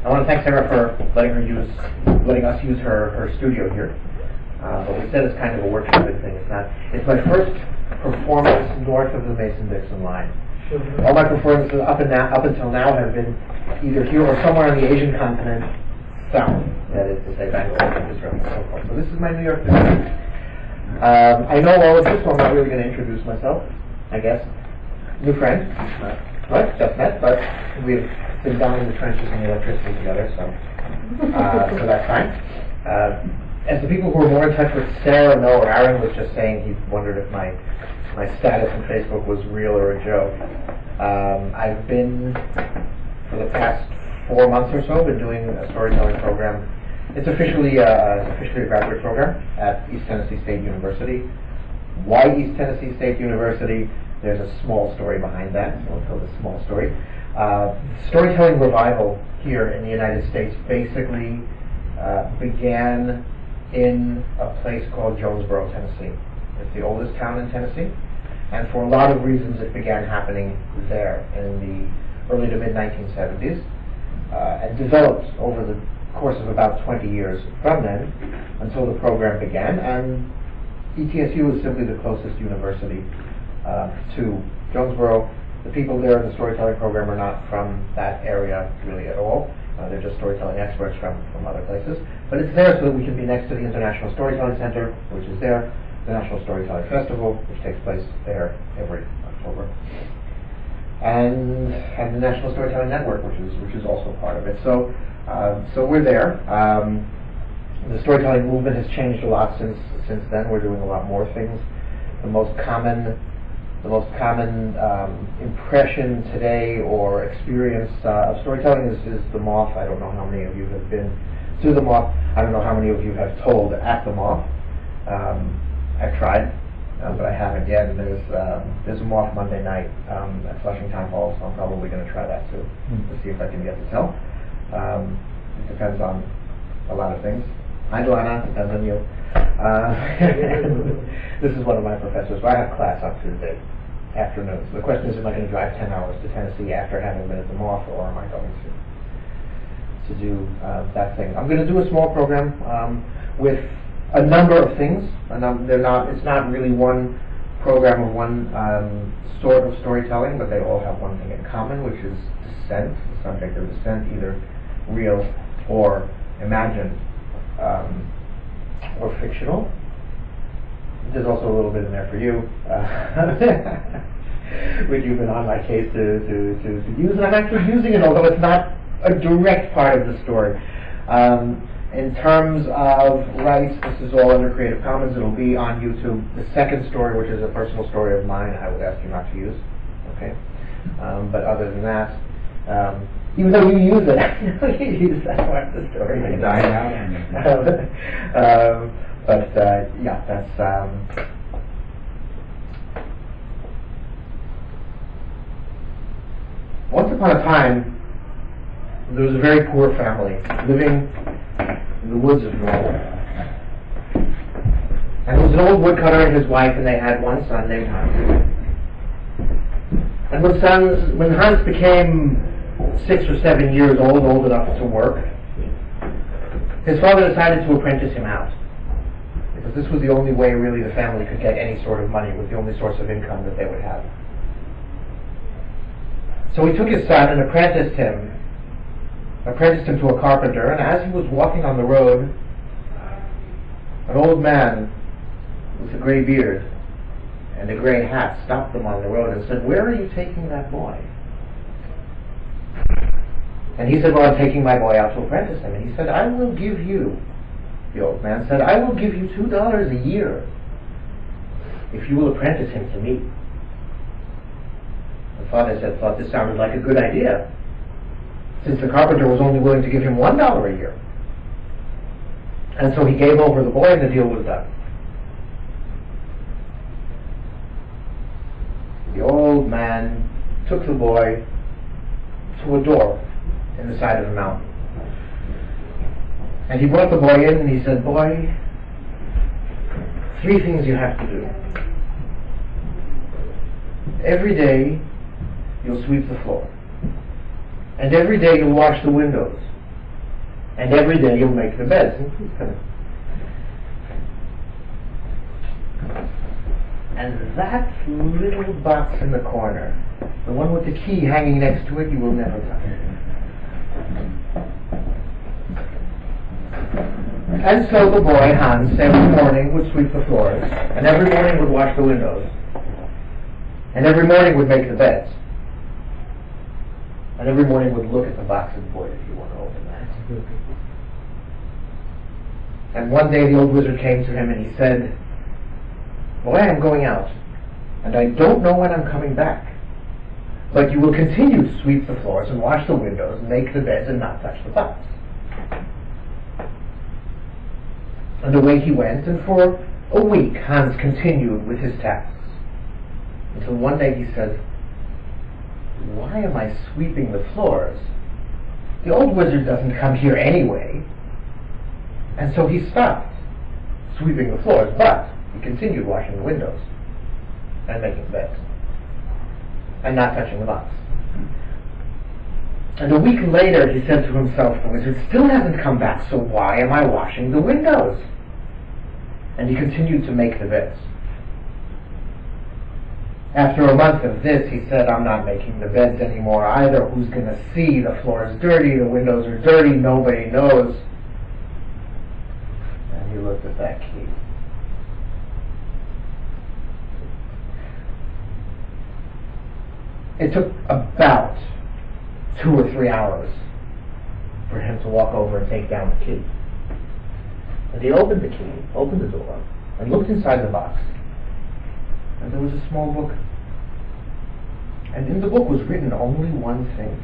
I want to thank Sarah for letting us use her studio here. But we said it's kind of a workshopping thing. It's my first performance north of the Mason-Dixon line. All my performances up until now have been either here or somewhere on the Asian continent south. That is to say, Bangalore, Israel, and so forth. So this is my New York visit. I know all of you, so I'm not really going to introduce myself, I guess. New friend. Right, just met, but we've been down in the trenches in the electricity together, so that's fine. As the people who are more in touch with Sarah know, or Aaron was just saying he wondered if my status on Facebook was real or a joke. I've been, for the past 4 months or so, been doing a storytelling program. It's officially a graduate program at East Tennessee State University. Why East Tennessee State University? There's a small story behind that. So I'll tell the small story. Storytelling revival here in the United States basically began in a place called Jonesboro, Tennessee. It's the oldest town in Tennessee, and for a lot of reasons it began happening there in the early to mid-1970s and developed over the course of about 20 years from then until the program began, and ETSU is simply the closest university to Jonesboro. The people there in the storytelling program are not from that area really at all. They're just storytelling experts from other places. But it's there so that we can be next to the International Storytelling Center, which is there, the National Storytelling Festival, which takes place there every October, and the National Storytelling Network, which is also part of it. So we're there. The storytelling movement has changed a lot since then. We're doing a lot more things. The most common impression today or experience of storytelling is the Moth. I don't know how many of you have been to the Moth. I don't know how many of you have told at the Moth. I've tried, but I haven't yet. And there's a Moth Monday night at Flushing Town Hall, so I'm probably going to try that too to see if I can get to tell. It depends on a lot of things. Hi, Luana. Depends on you. This is one of my professors. So I have class on Tuesday afternoons. The question is, am I going to drive 10 hours to Tennessee after having been at the Moth, or am I going to do that thing? I'm going to do a small program with a number of things. It's not really one program or one sort of storytelling, but they all have one thing in common, which is descent, the subject of descent, either real or imagined or fictional. There's also a little bit in there for you, which you've been on my case to use, and I'm actually using it, although it's not a direct part of the story. In terms of rights, this is all under Creative Commons. It'll be on YouTube. The second story, which is a personal story of mine, I would ask you not to use. Okay, but other than that, even though you use it, you use that part of the story. Yeah, that's. Once upon a time, there was a very poor family living in the woods of Norway. And there was an old woodcutter and his wife, and they had one son named Hans. And when Hans became 6 or 7 years old enough to work, his father decided to apprentice him out. Because this was the only way really the family could get any sort of money. It was the only source of income that they would have. So he took his son and apprenticed him to a carpenter, and as he was walking on the road, an old man with a gray beard and a gray hat stopped them on the road and said, "Where are you taking that boy?" And he said, "Well, I'm taking my boy out to apprentice him." And he said, "I will give you," the old man said, "I will give you $2 a year if you will apprentice him to me." The father thought this sounded like a good idea, since the carpenter was only willing to give him $1 a year. And so he gave over the boy, and the deal was done. The old man took the boy to a door in the side of the mountain. And he brought the boy in and he said, "Boy, 3 things you have to do. Every day you'll sweep the floor. And every day you'll wash the windows And every day you'll make the beds. And that little box in the corner, the one with the key hanging next to it, you will never touch. And so the boy, Hans, every morning would sweep the floors, and every morning would wash the windows, and every morning would make the beds, and every morning would look at the box and, boy, did he want to open that. And one day the old wizard came to him and he said, "Boy, I'm going out, and I don't know when I'm coming back, but you will continue to sweep the floors and wash the windows and make the beds and not touch the box." And away he went, and for a week Hans continued with his tasks, until one day he said, "Why am I sweeping the floors? The old wizard doesn't come here anyway." And so he stopped sweeping the floors, but he continued washing the windows and making the beds and not touching the box. And a week later he said to himself, "The wizard still hasn't come back, so why am I washing the windows?" And he continued to make the beds. After a month of this, he said, "I'm not making the beds anymore either. Who's going to see? The floor is dirty, the windows are dirty, nobody knows." And he looked at that key. It took about 2 or 3 hours for him to walk over and take down the key. And he opened the key, opened the door, and looked inside the box. And there was a small book. And in the book was written only one thing.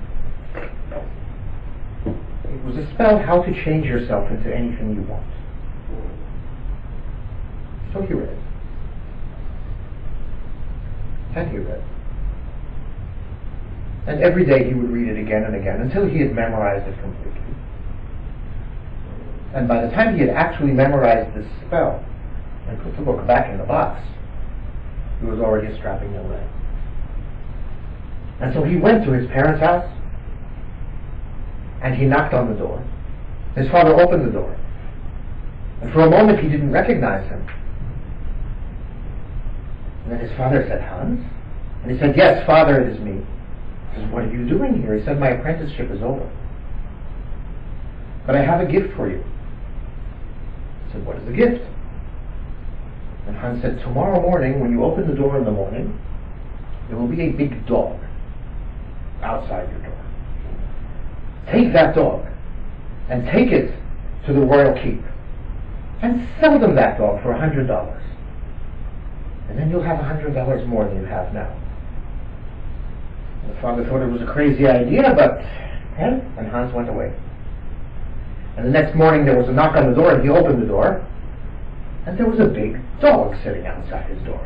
It was a spell how to change yourself into anything you want. So he read. And he read. And every day he would read it again and again until he had memorized it completely. And by the time he had actually memorized this spell and put the book back in the box, he was already strapping it away. And so he went to his parents' house and he knocked on the door. His father opened the door. And for a moment he didn't recognize him. And then his father said, "Hans?" And he said, "Yes, father, it is me." He said, "What are you doing here?" He said, "My apprenticeship is over, but I have a gift for you." He said, "What is the gift?" And Hans said, "Tomorrow morning, when you open the door in the morning, there will be a big dog outside your door. Take that dog and take it to the royal keep and sell them that dog for $100. And then you'll have $100 more than you have now." And the father thought it was a crazy idea, but and Hans went away. And the next morning there was a knock on the door, and he opened the door, and there was a big dog sitting outside his door,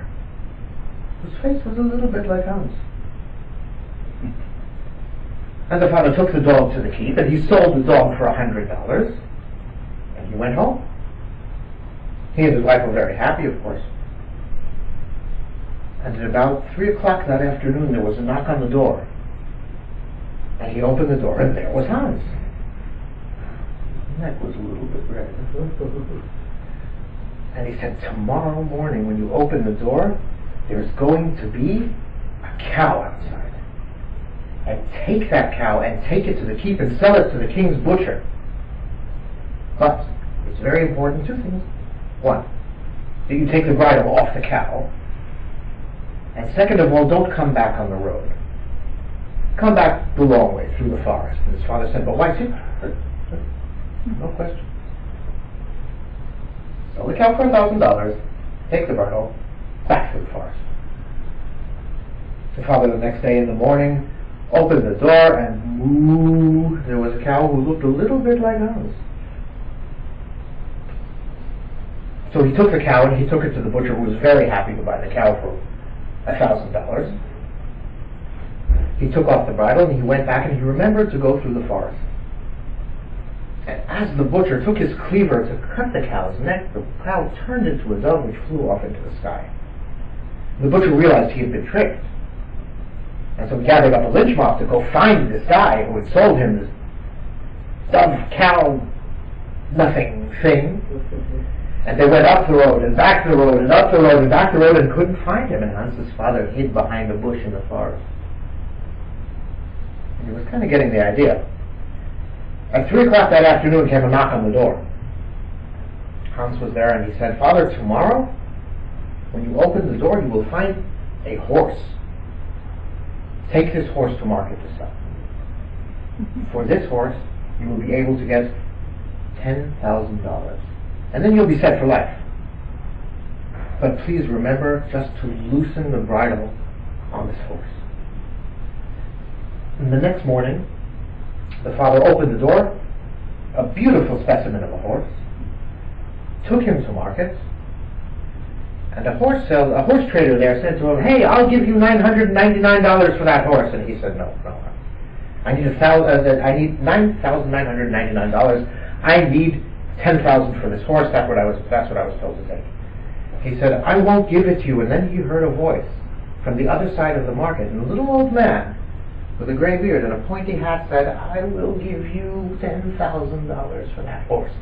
whose face was a little bit like Hans. And the father took the dog to the keep, and he sold the dog for $100, and he went home. He and his wife were very happy, of course. And at about 3 o'clock that afternoon, there was a knock on the door. And he opened the door, and there was Hans. His neck was a little bit red. And he said, "Tomorrow morning, when you open the door, there's going to be a cow outside. And take that cow and take it to the keep and sell it to the king's butcher. But it's very important, 2 things. 1, that you take the bridle off the cow. And second of all, don't come back on the road. Come back the long way through the forest." And his father said, "But why sit?" No question. Sell the cow for $1,000, take the bridle, back through the forest. The father the next day in the morning opened the door, and moo, there was a cow who looked a little bit like Hans. So he took the cow and he took it to the butcher, who was very happy to buy the cow for $1,000. He took off the bridle and he went back and he remembered to go through the forest. And as the butcher took his cleaver to cut the cow's neck, the cow turned into a dove which flew off into the sky. The butcher realized he had been tricked. And so he gathered up a lynch mob to go find this guy who had sold him this dove cow nothing thing. And they went up the road and back the road and up the road and back the road and couldn't find him. And Hans's father hid behind a bush in the forest. And he was kind of getting the idea. At 3 o'clock that afternoon came a knock on the door. Hans was there and he said, "Father, tomorrow, when you open the door, you will find a horse. Take this horse to market to sell. For this horse, you will be able to get $10,000. And then you'll be set for life. But please remember just to loosen the bridle on this horse." And the next morning, the father opened the door, a beautiful specimen of a horse, took him to market, and a horse trader there said to him, "Hey, I'll give you $999 for that horse." And he said, no, I need $9,999. I need $10,000 for this horse. That's what I was told to take. He said, "I won't give it to you." And then he heard a voice from the other side of the market, and a little old man with a gray beard and a pointy hat said, "I will give you $10,000 for that horse."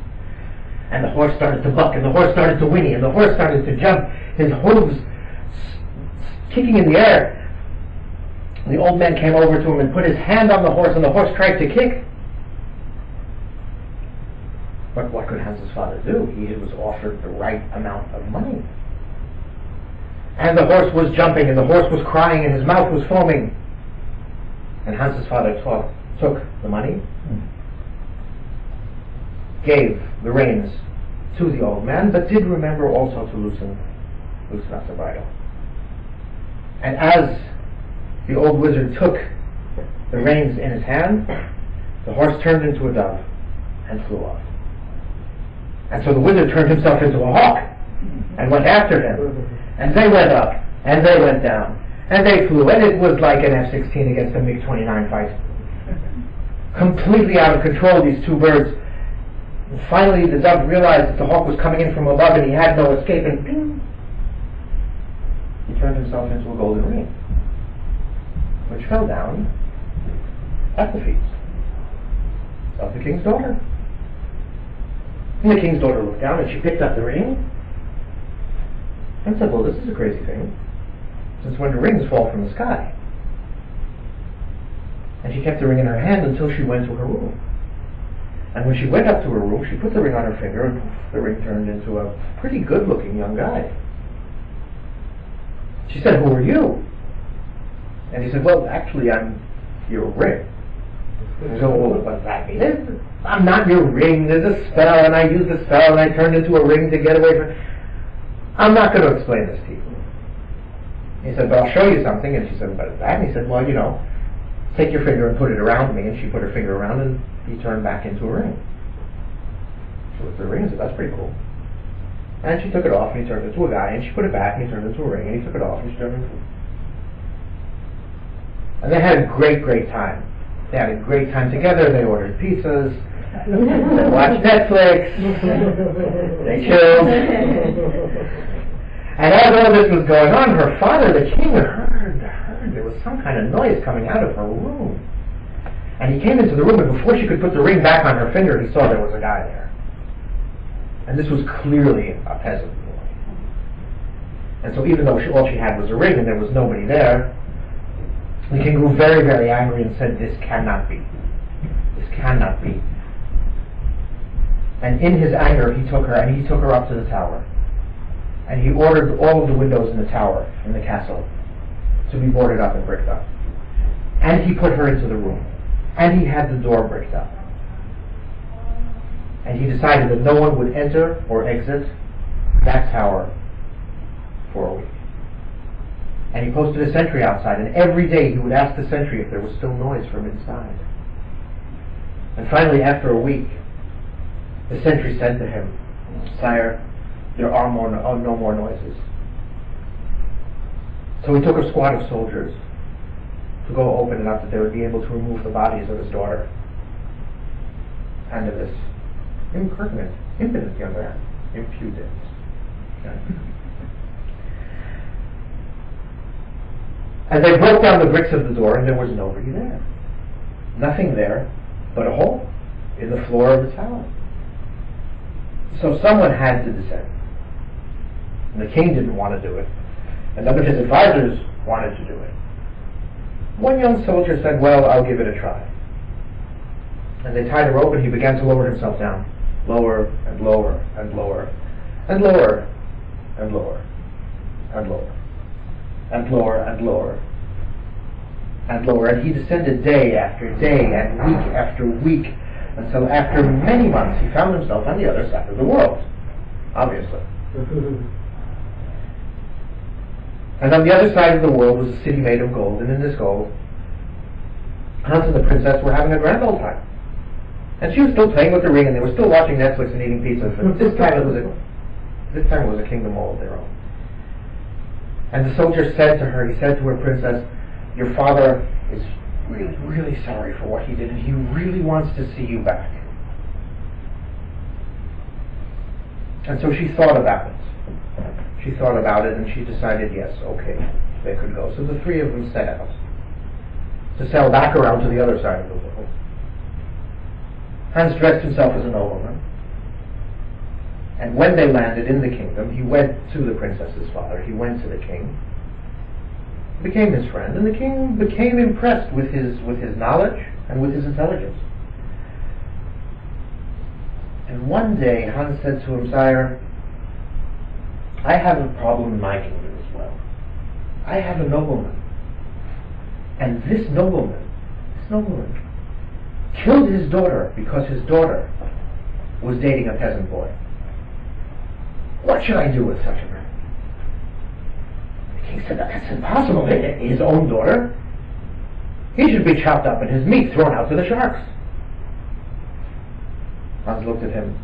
And the horse started to buck, and the horse started to whinny, and the horse started to jump, his hooves kicking in the air. And the old man came over to him and put his hand on the horse, and the horse tried to kick. But what could Hans's father do? He was offered the right amount of money. And the horse was jumping, and the horse was crying, and his mouth was foaming. And Hans's father took the money, gave the reins to the old man, but did remember also to loosen up the bridle. And as the old wizard took the reins in his hand, the horse turned into a dove and flew off. And so the wizard turned himself into a hawk and went after him. And they went up, and they went down, and they flew, and it was like an F-16 against a MiG-29 fight. Completely out of control, these two birds. And finally the dove realized that the hawk was coming in from above and he had no escape, and ping, he turned himself into a golden ring, which fell down at the feet of the king's daughter. And the king's daughter looked down and she picked up the ring and said, "Well, this is a crazy thing, since when do rings fall from the sky?" And she kept the ring in her hand until she went to her room. And when she went up to her room, she put the ring on her finger, and the ring turned into a pretty good-looking young guy. She said, "Who are you?" And he said, "Well, actually, I'm your ring." And so, "Well, what does that mean?" "I'm not your ring. There's a spell, and I used the spell, and I turned into a ring to get away from it. I'm not going to explain this to you." He said, "But I'll show you something." And she said, "What is that?" And he said, "Well, take your finger and put it around me." And she put her finger around, and he turned back into a ring. She looked at the ring and said, "That's pretty cool." And she took it off, and he turned into a guy, and she put it back, and he turned into a ring, and he took it off, and she turned into a ring. And they had a great, great time. They had a great time together. They ordered pizzas, they watched Netflix, they chilled. And as all this was going on, her father, the king, heard there was some kind of noise coming out of her room. And he came into the room, and before she could put the ring back on her finger, he saw there was a guy there. And this was clearly a peasant boy. And so even though all she had was a ring and there was nobody there, the king grew very, very angry and said, "This cannot be. This cannot be." And in his anger, he took her up to the tower. And he ordered all of the windows in the tower, in the castle, to be boarded up and bricked up. And he put her into the room. And he had the door bricked up. And he decided that no one would enter or exit that tower for a week. And he posted a sentry outside, and every day he would ask the sentry if there was still noise from inside. And finally, after a week, the sentry said to him, "Sire, there are no more noises." So he took a squad of soldiers to go open it up, that they would be able to remove the bodies of his daughter and of this impertinent, impudent young man. Impudent. And they broke down the bricks of the door, and there was nobody there. Nothing there but a hole in the floor of the tower. So someone had to descend. And the king didn't want to do it. And none of his advisors wanted to do it. One young soldier said, well, I'll give it a try. And they tied a rope and he began to lower himself down. Lower and lower and lower and lower and lower and lower and lower and lower and lower. And he descended day after day and week after week until after many months he found himself on the other side of the world, obviously. And on the other side of the world was a city made of gold, and in this gold, Hans and the princess were having a grand old time. And she was still playing with the ring, and they were still watching Netflix and eating pizza, but this time it was a kingdom all of their own. And the soldier said to her, he said to her, princess, your father is really, really sorry for what he did, and he really wants to see you back. And so she thought about it. She thought about it, and she decided, yes, okay, they could go. So the three of them set out to sail back around to the other side of the world. Hans dressed himself as a nobleman, and when they landed in the kingdom, he went to the princess's father. He went to the king, became his friend, and the king became impressed with his knowledge and with his intelligence. And one day Hans said to him, sire, I have a problem in my kingdom as well. I have a nobleman, and this nobleman killed his daughter because his daughter was dating a peasant boy. What should I do with such a man? The king said, that's impossible. His own daughter. He should be chopped up and his meat thrown out to the sharks. Hans looked at him,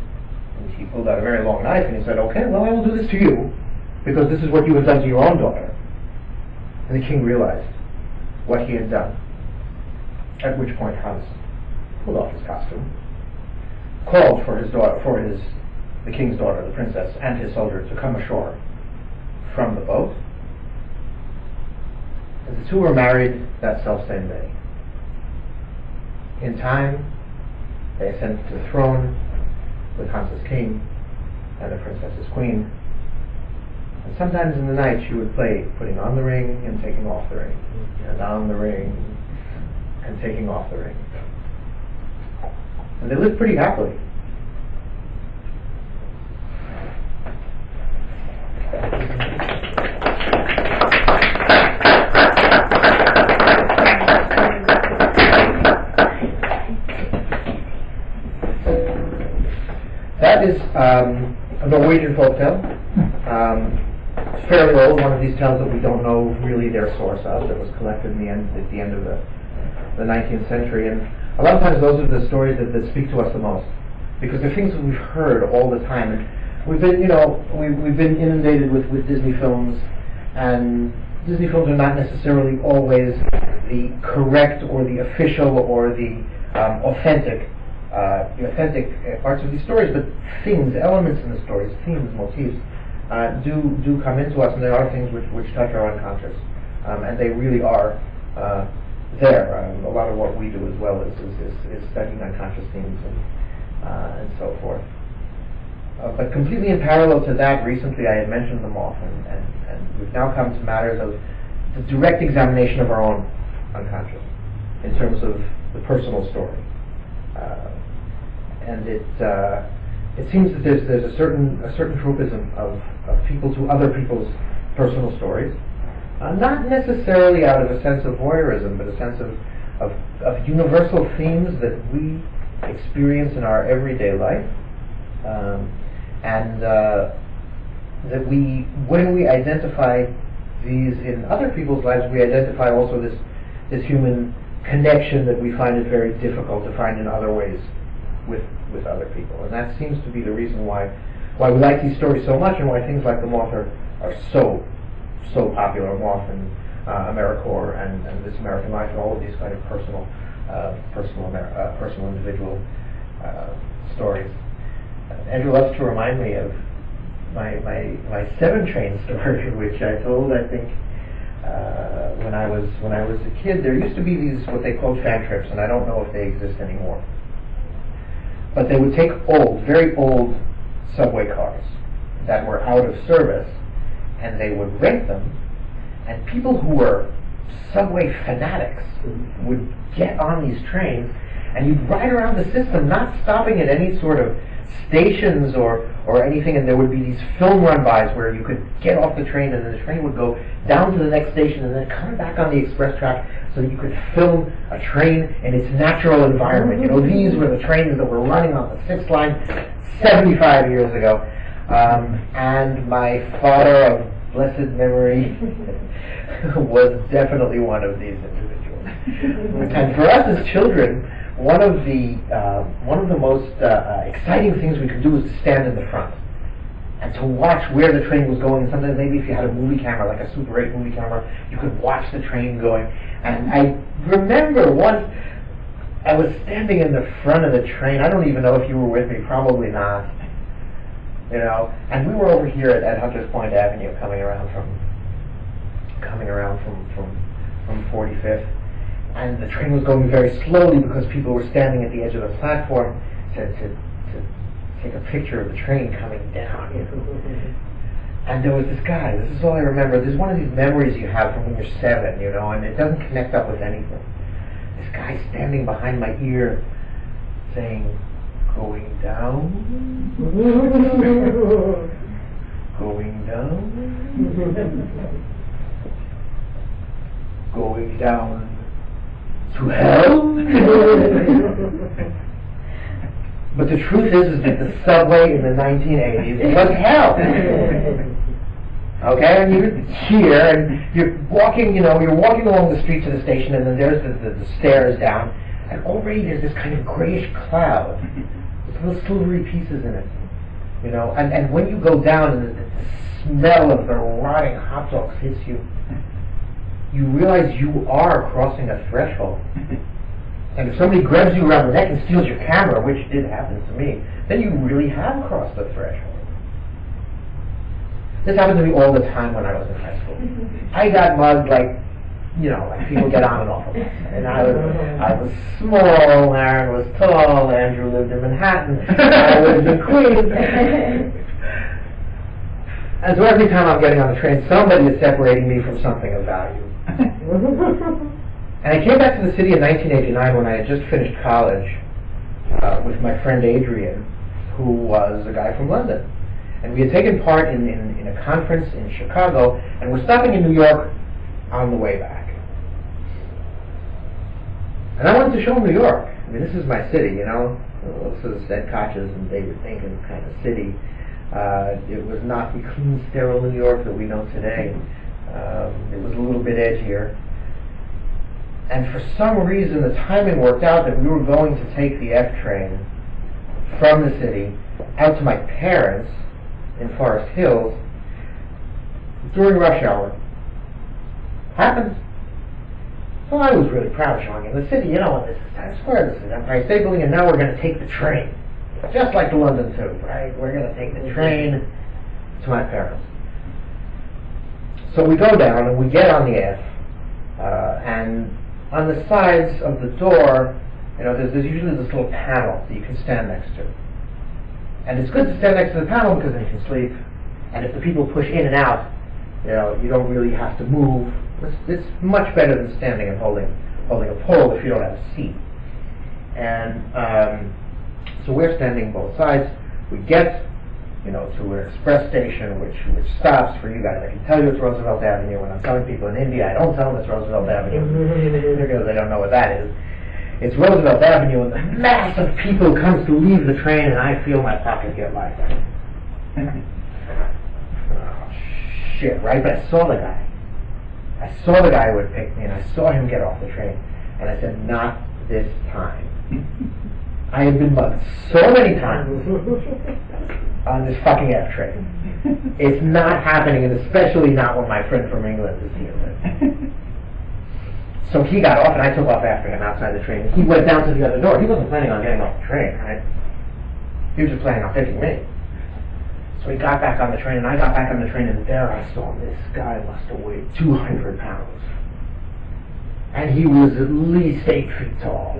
and he pulled out a very long knife, and he said, okay, well, I will do this to you, because this is what you have done to your own daughter. And the king realized what he had done, at which point Hans pulled off his costume, called for his daughter, the king's daughter, the princess, and his soldier to come ashore from the boat. And the two were married that self-same day. In time, they ascended to the throne with Hans as king and the princess as queen. And sometimes in the night she would play putting on the ring and taking off the ring, and on the ring and taking off the ring. And they lived pretty happily. That is a Norwegian folktale. It's fairly old, one of these tales that we don't know really their source of, that was collected at the end of the 19th century. And a lot of times those are the stories that speak to us the most, because they're things that we've heard all the time. And we've been, we've been inundated with Disney films, and Disney films are not necessarily always the correct or the official or the authentic parts of these stories, but things, elements in the stories, themes, motifs, do come into us, and there are things which touch our unconscious, and they really are there. A lot of what we do as well is studying unconscious themes and so forth. But completely in parallel to that, recently I had mentioned the moth, and we've now come to matters of the direct examination of our own unconscious in terms of the personal story. And it seems that there's a certain tropism of people to other people's personal stories, not necessarily out of a sense of voyeurism, but a sense of universal themes that we experience in our everyday life, and that when we identify these in other people's lives, we identify also this human connection that we find it very difficult to find in other ways with other people. And that seems to be the reason why we like these stories so much, and why things like The Moth are so popular. Moth and AmeriCorps and This American Life, and all of these kind of personal individual stories. Andrew loves to remind me of my 7 Train story, which I told, I think, when I was a kid. There used to be these what they called fan trips, and I don't know if they exist anymore. But they would take very old subway cars that were out of service, and they would rent them, and people who were subway fanatics would get on these trains, and you'd ride around the system, not stopping at any sort of stations or anything, and there would be these film run-bys where you could get off the train, and then the train would go down to the next station, and then come back on the express track, so that you could film a train in its natural environment. You know, these were the trains that were running on the 6th line 75 years ago. And my father of blessed memory was definitely one of these individuals. And for us as children, one of the most exciting things we could do was to stand in the front and to watch where the train was going. And sometimes maybe if you had a movie camera, like a Super 8 movie camera, you could watch the train going. And I remember once I was standing in the front of the train. I don't even know if you were with me, probably not. You know, and we were over here at Hunters Point Avenue, coming around from 45th, and the train was going very slowly because people were standing at the edge of the platform to take a picture of the train coming down. And there was this guy. This is all I remember. This is one of these memories you have from when you're 7, you know, and it doesn't connect up with anything. This guy standing behind my ear, saying, "Going down, going down, going down to hell." But the truth is that the subway in the 1980s was hell. Okay, and you're here, and you're walking, you know, you're walking along the street to the station, and then there's the stairs down, and already there's this kind of grayish cloud. Little silvery pieces in it, you know, and when you go down and the smell of the rotting hot dogs hits you, you realize you are crossing a threshold. And if somebody grabs you around the neck and steals your camera, which did happen to me, then you really have crossed the threshold. This happened to me all the time when I was in high school. I got mugged like, you know, like people get on and off of us. And I was small, Aaron was tall, Andrew lived in Manhattan, I lived in Queens. And so every time I'm getting on the train, somebody is separating me from something of value. And I came back to the city in 1989 when I had just finished college with my friend Adrian, who was a guy from London. And we had taken part in a conference in Chicago, and we're stopping in New York on the way back. And I wanted to show him New York. I mean, this is my city, you know. This is Ed Koch's and David Dinkins kind of city. It was not the clean, sterile New York that we know today. It was a little bit edgier. And for some reason, the timing worked out that we were going to take the F train from the city out to my parents in Forest Hills during rush hour. Happened. So I was really proud of showing in the city, you know, this is Times Square, this is Empire State Building, and now we're going to take the train. Just like the London Tube, right? We're going to take the train to my parents. So we go down and we get on the F, and on the sides of the door, you know, there's usually this little panel that you can stand next to. And it's good to stand next to the panel because then you can sleep. And if the people push in and out, you know, you don't really have to move. It's much better than standing and holding a pole if you don't have a seat. And so we're standing both sides. We get, you know, to an express station which stops for you guys. I can tell you it's Roosevelt Avenue. When I'm telling people in India, I don't tell them it's Roosevelt Avenue because they don't know what that is. It's Roosevelt Avenue, and the mass of people comes to leave the train, and I feel my pocket get lighter. Oh, shit, right? But I saw the guy. I saw the guy who had picked me, and I saw him get off the train. And I said, not this time. I had been mugged so many times on this fucking F train. It's not happening, and especially not when my friend from England is here. So he got off, and I took off after him outside the train. He went down to the other door. He wasn't planning on getting off the train, right? He was just planning on picking me. So he got back on the train, and I got back on the train, and there I saw this guy must have weighed 200 pounds. And he was at least 8 feet tall.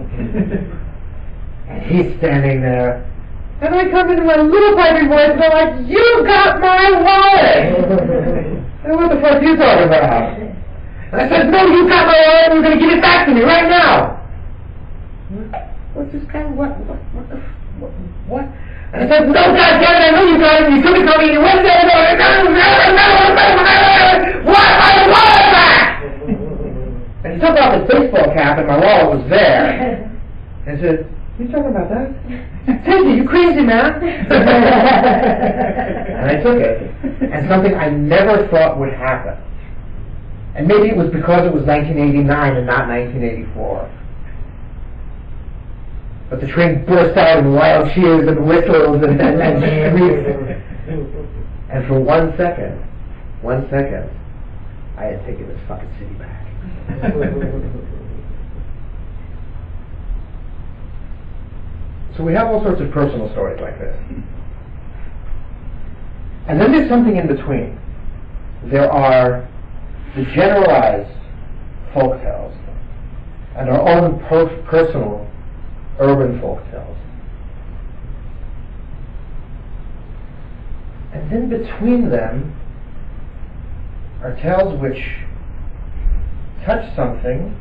And he's standing there, And I come in my little piping voice and I'm like, you got my wallet! And what the fuck are you talking about? And I said, no, you got my wallet and you're going to give it back to me right now! What's this guy? What? And I said, no, God damn it, I know you got it, you took it from me, and you went there, and what? My wallet back! And he took off his baseball cap, and my wallet was there. And I said, what are you talking about that? Tinky, you crazy, man? And I took it, and something I never thought would happen. And maybe it was because it was 1989 and not 1984. But the train burst out in wild cheers and whistles and shrieks. And for 1 second, I had taken this fucking city back. So we have all sorts of personal stories like this. And then there's something in between. There are the generalized folk tales and our own personal urban folk tales. And then between them are tales which touch something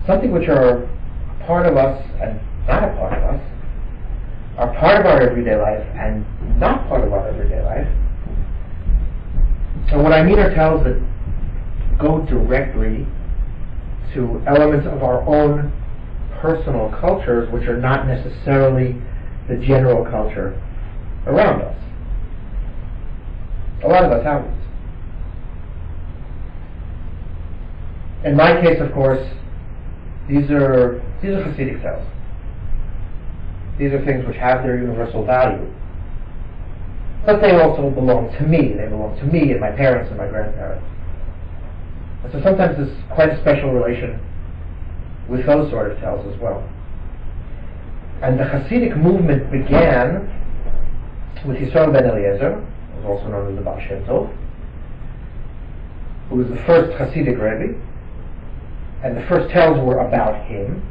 which are a part of us and not a part of us, are part of our everyday life and not part of our everyday life. And what I mean are tales that go directly to elements of our own personal cultures which are not necessarily the general culture around us. A lot of us have this. In my case, of course, these are Hasidic tales. These are things which have their universal value. But they also belong to me. They belong to me and my parents and my grandparents. And so sometimes there's quite a special relation with those sort of tales as well. And the Hasidic movement began with Yisroel ben Eliezer, who was also known as the Baal Shem Tov, who was the first Hasidic Rebbe, and the first tales were about him.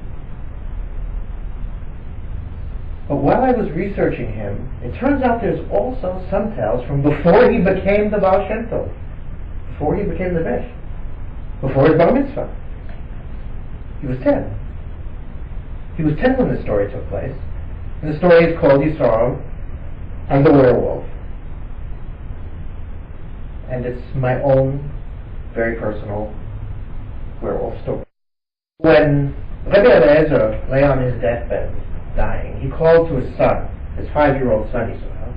But while I was researching him, it turns out there's also some tales from before he became the Baal Shem Tov, before he became the Besh, before his Bar Mitzvah. He was 10. He was 10 when this story took place. And the story is called Yisroel and the Werewolf. And it's my own very personal werewolf story. When Rebbe Eliezer lay on his deathbed, dying, he called to his son, his 5-year-old son, Yisroel,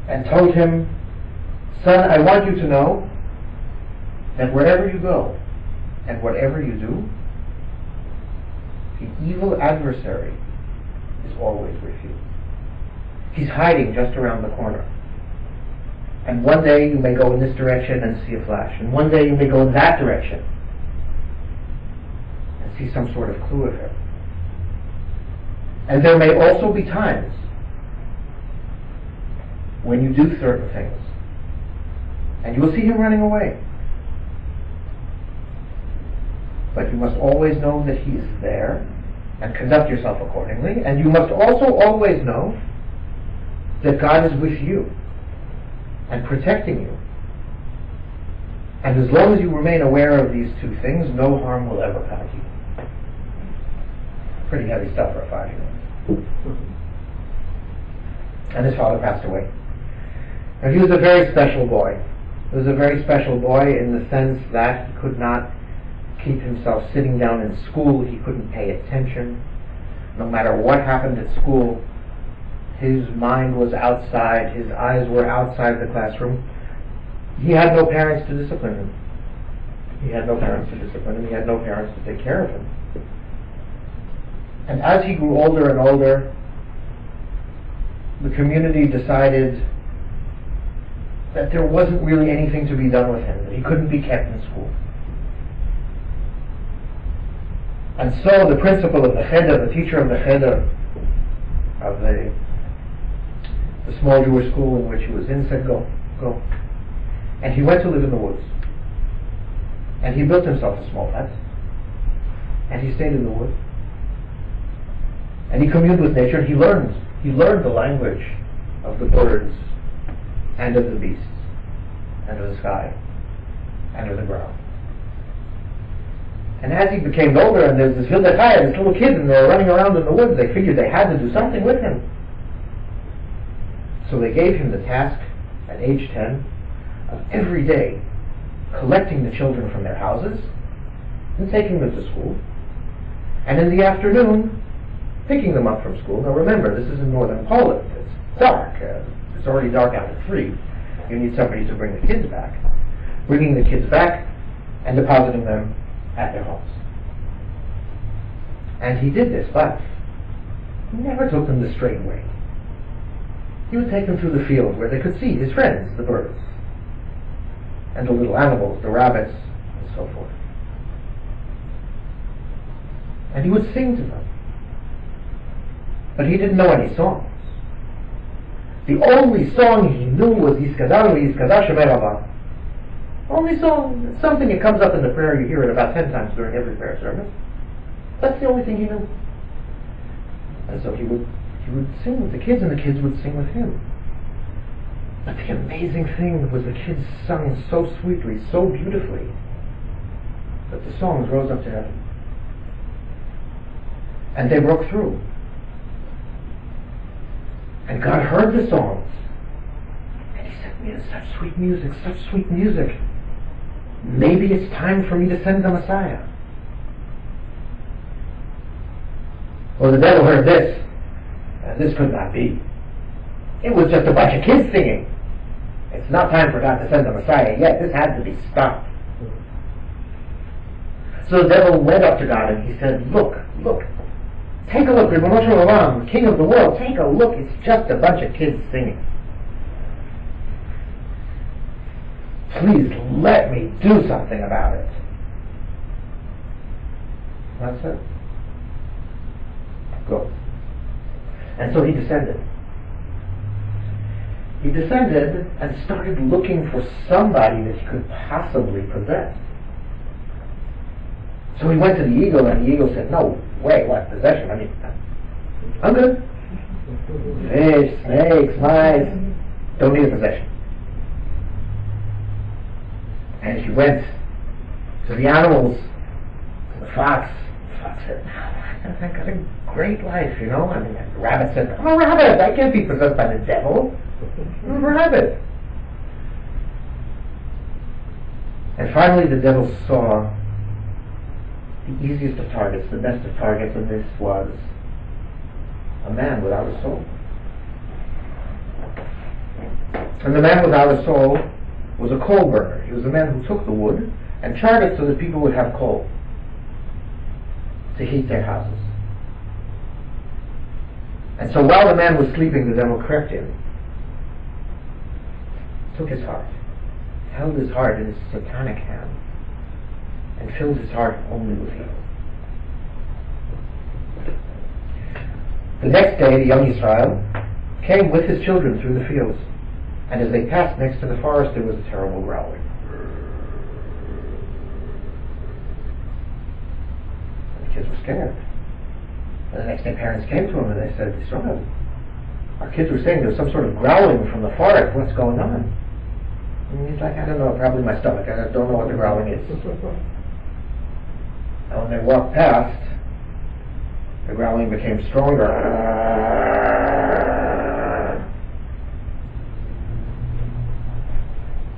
and told him, son, I want you to know that wherever you go and whatever you do, the evil adversary is always with you. He's hiding just around the corner. And one day you may go in this direction and see a flash, and one day you may go in that direction and see some sort of clue of him. And there may also be times when you do certain things and you will see him running away. But you must always know that he is there and conduct yourself accordingly. And you must also always know that God is with you and protecting you. And as long as you remain aware of these two things, no harm will ever come to you. Pretty heavy stuff for a 5-year-old. And his father passed away. And he was a very special boy. He was a very special boy in the sense that he could not keep himself sitting down in school. He couldn't pay attention. No matter what happened at school, his mind was outside, his eyes were outside the classroom. He had no parents to discipline him. He had no parents to discipline him. He had no parents to take care of him. And as he grew older and older, the community decided that there wasn't really anything to be done with him, that he couldn't be kept in school. And so the principal of the cheder, the teacher of the cheder, of the small Jewish school in which he was in, said, go. And he went to live in the woods. And he built himself a small hut. And he stayed in the woods. And he communed with nature, and he learned the language of the birds, and of the beasts, and of the sky, and of the ground. And as he became older, and there's this Vildachaya, this little kid, and they're running around in the woods, they figured they had to do something with him. So they gave him the task, at age 10, of every day collecting the children from their houses and taking them to school, and in the afternoon picking them up from school. Now remember, this is in northern Poland. It's dark. It's already dark out at 3. You need somebody to bring the kids back. Bringing the kids back and depositing them at their homes. And he did this, but he never took them the straight way. He would take them through the field where they could see his friends, the birds, and the little animals, the rabbits, and so forth. And he would sing to them. But he didn't know any songs. The only song he knew was Yiskadalu Yiskadash Merava. Only song. It's something that comes up in the prayer. You hear it about 10 times during every prayer service. That's the only thing he knew. And so he would sing with the kids, and the kids would sing with him. But the amazing thing was the kids sung so sweetly, so beautifully, that the songs rose up to heaven. And they broke through. And God heard the songs. And he said, "Man, such sweet music, such sweet music. Maybe it's time for me to send the Messiah." Well, the devil heard this, and this could not be. It was just a bunch of kids singing. It's not time for God to send the Messiah yet. This had to be stopped. So the devil went up to God and he said, look, take a look, Ribono Shel Olam, King of the world, take a look, it's just a bunch of kids singing. Please let me do something about it. That's it. Go. And so he descended. He descended and started looking for somebody that he could possibly possess. So he went to the eagle, and the eagle said, "No, wait, what, possession? I mean, I'm good. Fish, snakes, mice, don't need a possession." And he went to the animals, to the fox. The fox said, "I got a great life, you know." I mean, the rabbit said, "I'm a rabbit, I can't be possessed by the devil. I'm a rabbit." And finally the devil saw the easiest of targets, the best of targets, and this was a man without a soul. And the man without a soul was a coal burner. He was a man who took the wood and charred it so that people would have coal to heat their houses. And so while the man was sleeping, the devil crept in, took his heart, held his heart in his satanic hand, and filled his heart only with evil. The next day, the young Yisroel came with his children through the fields, and as they passed next to the forest, there was a terrible growling. And the kids were scared. And the next day, parents came to him and they said, "Yisroel, our kids were saying there's some sort of growling from the forest. What's going on?" And he's like, "I don't know, probably my stomach. I don't know what the growling is." And when they walked past, the growling became stronger.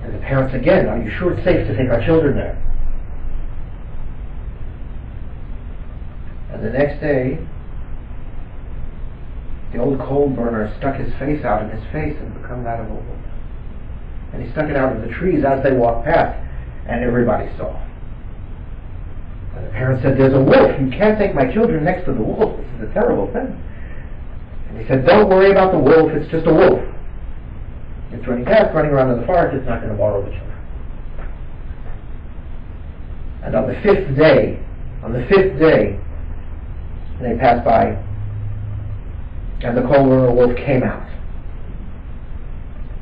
And the parents again, "Are you sure it's safe to take our children there?" And the next day, the old coal burner stuck his face out, and his face had become that of a wolf. And he stuck it out of the trees as they walked past, and everybody saw. And the parents said, "There's a wolf. You can't take my children next to the wolf. This is a terrible thing." And he said, "Don't worry about the wolf. It's just a wolf. It's running past, running around in the forest. It's not going to borrow the children." And on the fifth day, they passed by, and the coal burner wolf came out.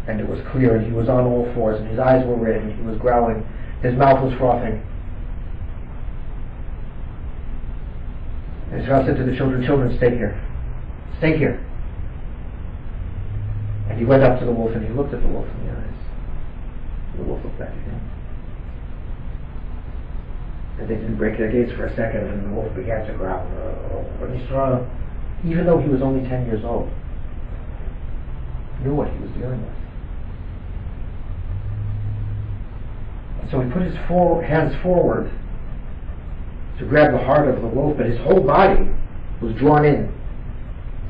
And it was clear, and he was on all fours, and his eyes were red, and he was growling, his mouth was frothing. And Yisroel said to the children, "Children, stay here. stay here. And he went up to the wolf and he looked at the wolf in the eyes. The wolf looked back at him. And they didn't break their gates for a second, and the wolf began to growl. But Yisroel, even though he was only 10 years old, knew what he was dealing with. And so he put his hands forward to grab the heart of the wolf, but his whole body was drawn in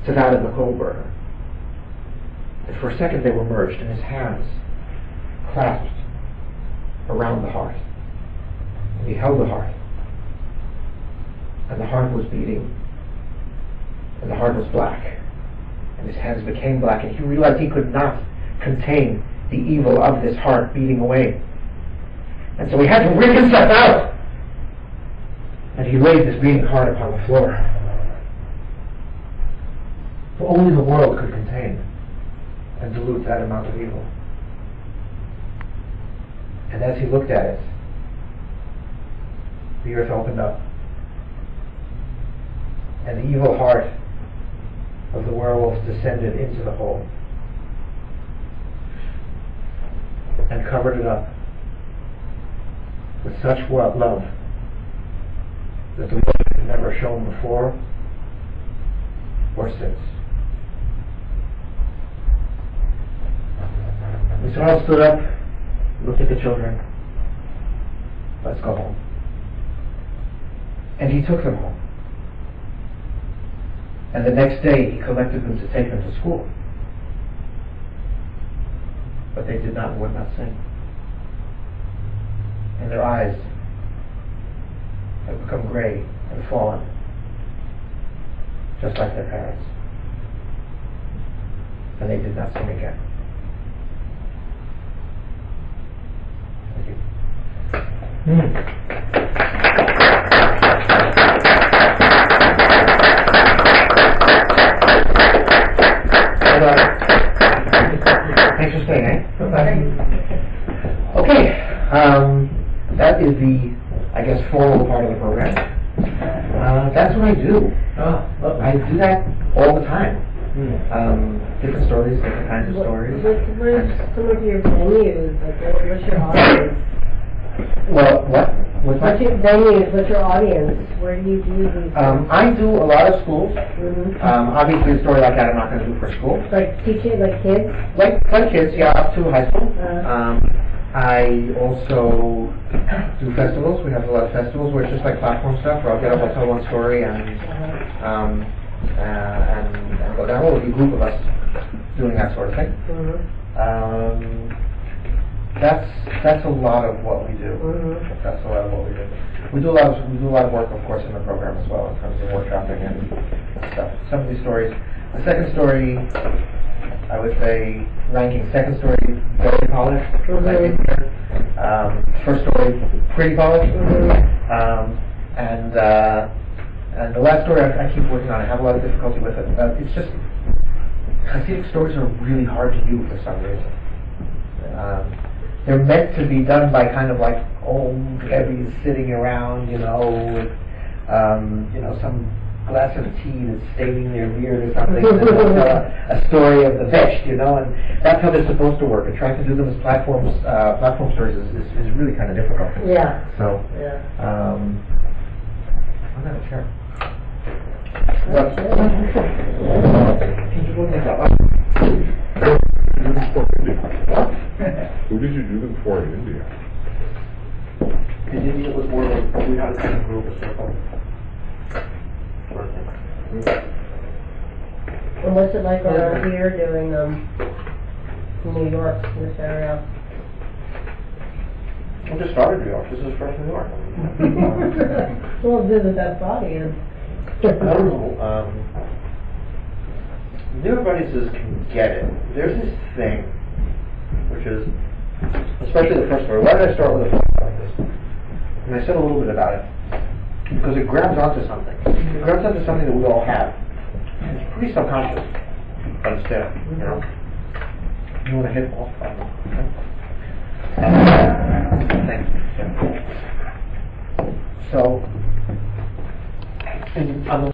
to that of the coal burner. And for a second they were merged, and his hands clasped around the heart. And he held the heart. And the heart was beating. And the heart was black. And his hands became black, and he realized he could not contain the evil of this heart beating away. And so he had to rip himself out. And he laid this beating heart upon the floor. For only the world could contain and dilute that amount of evil. And as he looked at it, the earth opened up, and the evil heart of the werewolf descended into the hole and covered it up with such love that the world had never shown before or since. Yisroel stood up, looked at the children. Let's go home. And he took them home. And the next day he collected them to take them to school. But they would not sing. And their eyes had become gray and fallen, just like their parents. And they did not sing again. Thank you. Thanks for staying, eh? Okay, that is the, I guess, formal part of the program. That's what I do. I do that all the time. Different stories, different kinds of stories. What's some of your venues? Like, what's your audience? Well, what? What's your venues? What's your audience? Where do you do these? I do a lot of schools. Mm-hmm. Obviously, a story like that I'm not going to do for school. Like teaching, like kids? Like kids, yeah, up to high school. I also do festivals. We have a lot of festivals where it's just like platform stuff, where I'll get up, I'll tell one story, and go down. Well, it'll be a group of us doing that sort of thing. That's a lot of what we do. That's a lot of what we do. We do a lot of work, of course, in the program as well, in terms of workshopping and stuff. Some of these stories. The second story, I would say, ranking second story, very polished. First story, pretty polished. And the last story I keep working on. I have a lot of difficulty with it. It's just, Hasidic stories are really hard to do for some reason. They're meant to be done by kind of like old heavies sitting around, with some glass of tea that's staining their beard or something, and they'll tell a story of the Vesh, and that's how they're supposed to work. And trying to do them as platform stories is really kind of difficult. Yeah. So, yeah. I'm not sure. Can you look this up? Who did you do them for in India? In India it was more like we had a kind of group, a circle. Sort of thing. And what's it like around here doing in New York, in this area? We just started New York. This is fresh New York. Well, visit that audience. I don't know. New York audiences can get it. There's this thing, which is, especially the first story. Why did I start with a story like this? And I said a little bit about it. Because it grabs onto something. It grabs onto something that we all have. And it's pretty subconscious. But it's there, You want to hit off button. Thanks. So, on the